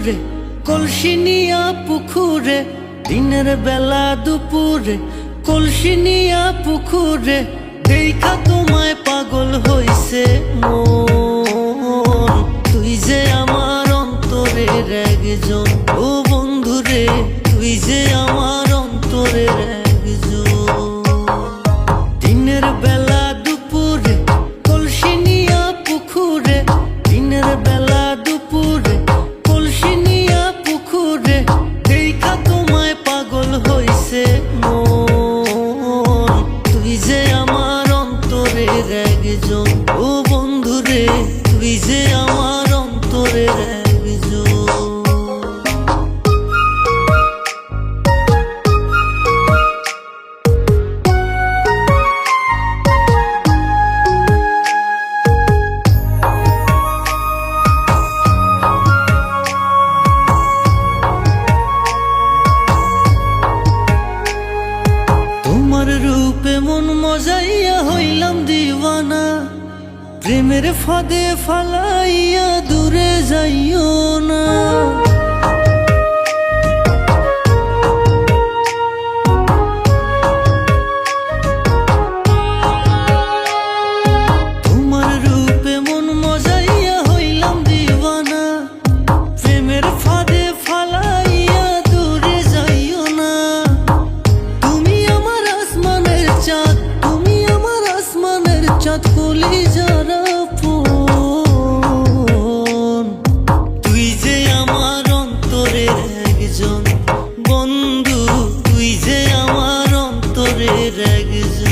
পুকুরে, কলসি নিয়া পুকুরে, দিনের বেলা দুপুরে, কলসি নিয়া পুকুরে, দেখা তোমায় পাগল হইছে মন। তুই যে আমার অন্তরের একজন, ও বন্ধুরে, তুই যে আমার অন্তরের একজন। দিনের বেলা দুপুরে, কলসি নিয়া পুকুরে, দিনের বেলা দুপুরে, কলসি নিয়া পুকুরে, দেখা তোমায় পাগল হইছে মন। তুই যে আমার অন্তরের একজন, ও বন্ধুরে, তুই যে আমার অন্তরের একজন। তোমার রূপে মন মজাইয়া হইলাম দিওয়ানা, প্রেমের ফাঁদে ফালাইয়া দূরে যাইও না। তোমার রূপে মন মজাইয়া হইলাম দিওয়ানা, প্রেমের ফাঁদে ফালাইয়া দূরে যাইও না। তুমি আমার আসমানের চাঁদ, তুমি আমার আসমানের চাঁদ, কলিজার আপন। তুই যে আমার অন্তরের একজন বন্ধু, তুই যে আমার অন্তরের একজন।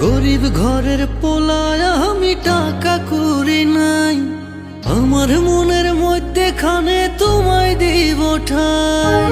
গরিব ঘরের পোলায় আমি, টাকা করি নাই, আমার মনের মধ্যে খানে তোমায় দিব ঠাই।